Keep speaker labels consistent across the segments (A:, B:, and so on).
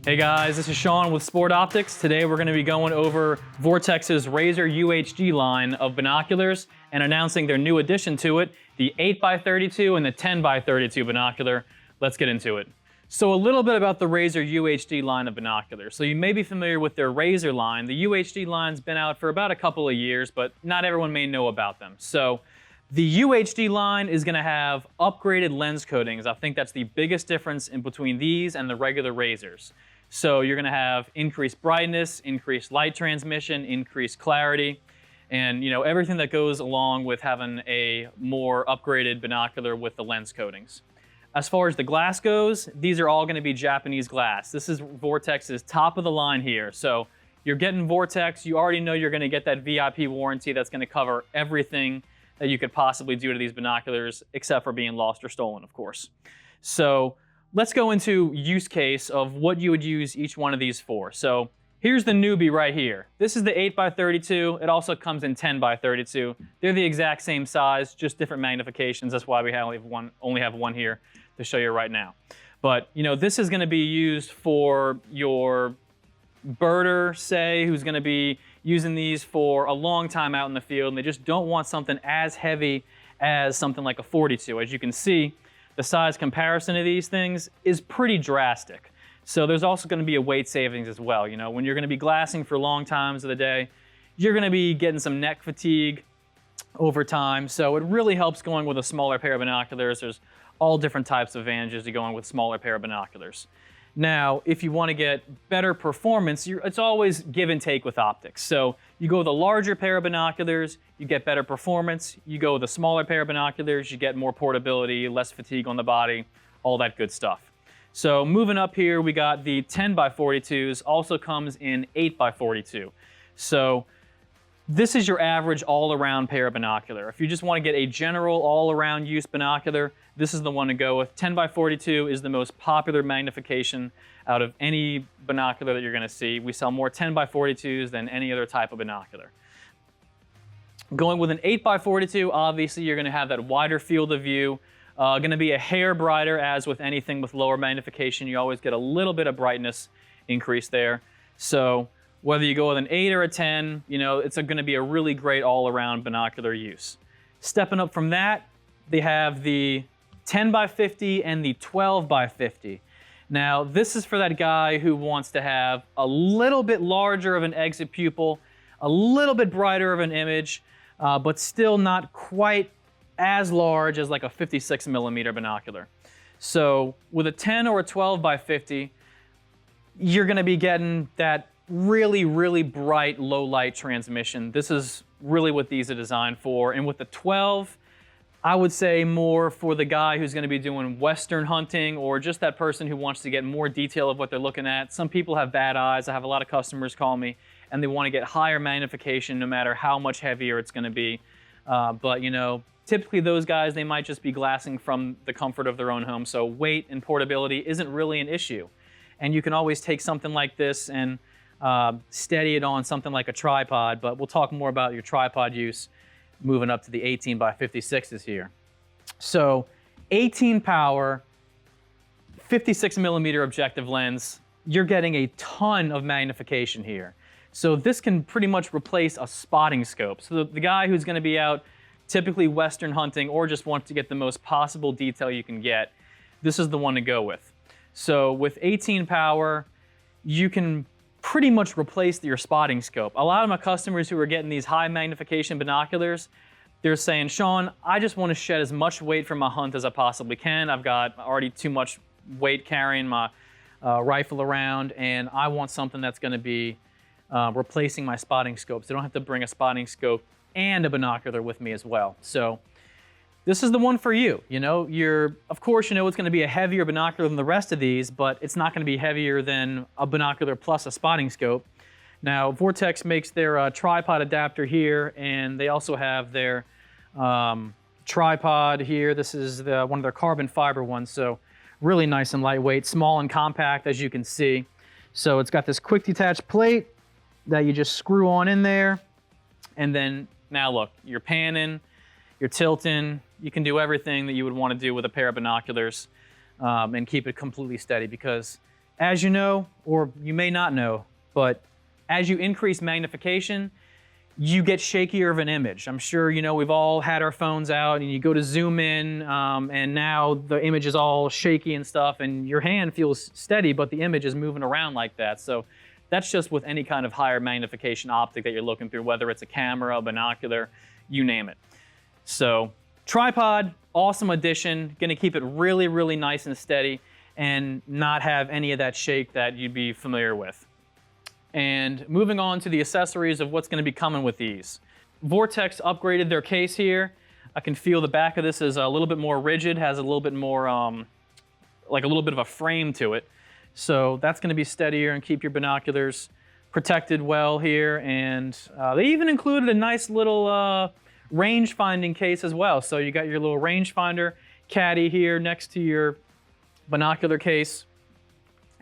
A: Hey guys, this is Sean with Sport Optics. Today we're going to be going over Vortex's Razor UHD line of binoculars and announcing their new addition to it, the 8x32 and the 10x32 binocular. Let's get into it. So a little bit about the Razor UHD line of binoculars. So you may be familiar with their Razor line. The UHD line's been out for about a couple of years, but not everyone may know about them. So the UHD line is going to have upgraded lens coatings. I think that's the biggest difference in between these and the regular Razors. So you're going to have increased brightness, increased light transmission, increased clarity, and everything that goes along with having a more upgraded binocular with the lens coatings. As far as the glass goes, these are all going to be Japanese glass. This is Vortex's top of the line here. So you're getting Vortex, you already know you're going to get that VIP warranty that's going to cover everything that you could possibly do to these binoculars, except for being lost or stolen, of course. So let's go into use case of what you would use each one of these for. So here's the newbie right here. This is the 8x32. It also comes in 10x32. They're the exact same size, just different magnifications. That's why we only have one here to show you right now. But this is going to be used for your birder, say, who's going to be using these for a long time out in the field, and they just don't want something as heavy as something like a 42. As you can see, the size comparison of these things is pretty drastic. So there's also going to be a weight savings as well. When you're going to be glassing for long times of the day, you're going to be getting some neck fatigue over time. So it really helps going with a smaller pair of binoculars. There's all different types of advantages to going with smaller pair of binoculars. Now, if you want to get better performance, it's always give and take with optics. So you go with a larger pair of binoculars, you get better performance. You go with a smaller pair of binoculars, you get more portability, less fatigue on the body, all that good stuff. So moving up here, we got the 10x42s, also comes in 8x42. So this is your average all-around pair of binocular. If you just want to get a general all-around use binocular, this is the one to go with. 10x42 is the most popular magnification out of any binocular that you're going to see. We sell more 10x42s than any other type of binocular. Going with an 8x42, obviously you're going to have that wider field of view. Going to be a hair brighter, as with anything with lower magnification. You always get a little bit of brightness increase there. So whether you go with an 8 or a 10, it's going to be a really great all-around binocular use. Stepping up from that, they have the 10x50 and the 12x50. Now, this is for that guy who wants to have a little bit larger of an exit pupil, a little bit brighter of an image, but still not quite as large as like a 56mm binocular. So with a 10 or a 12x50, you're going to be getting that really, really bright low light transmission. This is really what these are designed for. And with the 12, I would say more for the guy who's going to be doing Western hunting, or just that person who wants to get more detail of what they're looking at. Some people have bad eyes. I have a lot of customers call me and they want to get higher magnification no matter how much heavier it's going to be. But typically those guys, they might just be glassing from the comfort of their own home. So weight and portability isn't really an issue. And you can always take something like this and steady it on something like a tripod, but we'll talk more about your tripod use moving up to the 18x56s here. So 18 power, 56mm objective lens, you're getting a ton of magnification here. So this can pretty much replace a spotting scope. So the guy who's going to be out typically Western hunting or just wants to get the most possible detail you can get, this is the one to go with. So with 18 power, you can pretty much replace your spotting scope. A lot of my customers who are getting these high magnification binoculars, they're saying, Sean, I just want to shed as much weight from my hunt as I possibly can. I've got already too much weight carrying my rifle around, and I want something that's going to be replacing my spotting scope. So I don't have to bring a spotting scope and a binocular with me as well. So this is the one for you. Of course, it's going to be a heavier binocular than the rest of these, but it's not going to be heavier than a binocular plus a spotting scope. Now, Vortex makes their tripod adapter here, and they also have their tripod here. This is one of their carbon fiber ones, so really nice and lightweight, small and compact, as you can see. So it's got this quick detach plate that you just screw on in there, and then now look, you're panning, you're tilting, you can do everything that you would want to do with a pair of binoculars and keep it completely steady, because As you know, or you may not know, but as you increase magnification, you get shakier of an image. I'm sure you know we've all had our phones out and you go to zoom in and now the image is all shaky and stuff and your hand feels steady but the image is moving around like that. So that's just with any kind of higher magnification optic that you're looking through, whether it's a camera, a binocular, you name it. So tripod, awesome addition, gonna keep it really, really nice and steady and not have any of that shake that you'd be familiar with. And moving on to the accessories of what's going to be coming with these. Vortex upgraded their case here. I can feel the back of this is a little bit more rigid, has a little bit more, like a little bit of a frame to it. So that's going to be steadier and keep your binoculars protected well here. And they even included a nice little range finding case as well. So you got your little rangefinder caddy here next to your binocular case.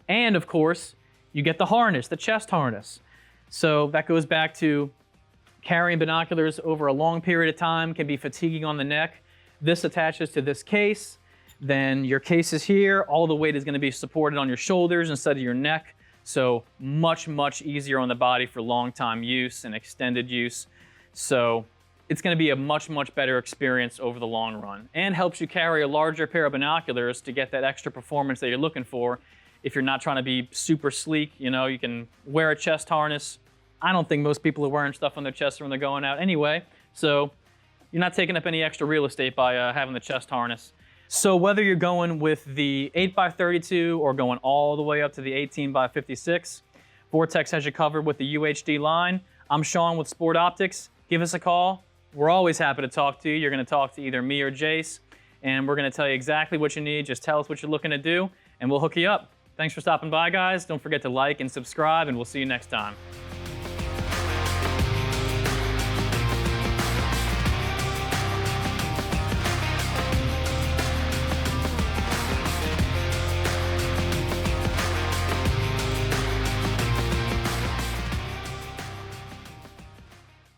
A: And of course, you get the harness, the chest harness. So that goes back to carrying binoculars over a long period of time can be fatiguing on the neck. This attaches to this case. Then your case is here. All the weight is going to be supported on your shoulders instead of your neck. So much, much easier on the body for long time use and extended use. So it's going to be a much, much better experience over the long run and helps you carry a larger pair of binoculars to get that extra performance that you're looking for. If you're not trying to be super sleek, you know, you can wear a chest harness. I don't think most people are wearing stuff on their chest when they're going out anyway. So you're not taking up any extra real estate by having the chest harness. So whether you're going with the 8x32 or going all the way up to the 18x56, Vortex has you covered with the UHD line. I'm Sean with Sport Optics. Give us a call. We're always happy to talk to you. You're going to talk to either me or Jace, and we're going to tell you exactly what you need. Just tell us what you're looking to do, and we'll hook you up. Thanks for stopping by, guys. Don't forget to like and subscribe, and we'll see you next time.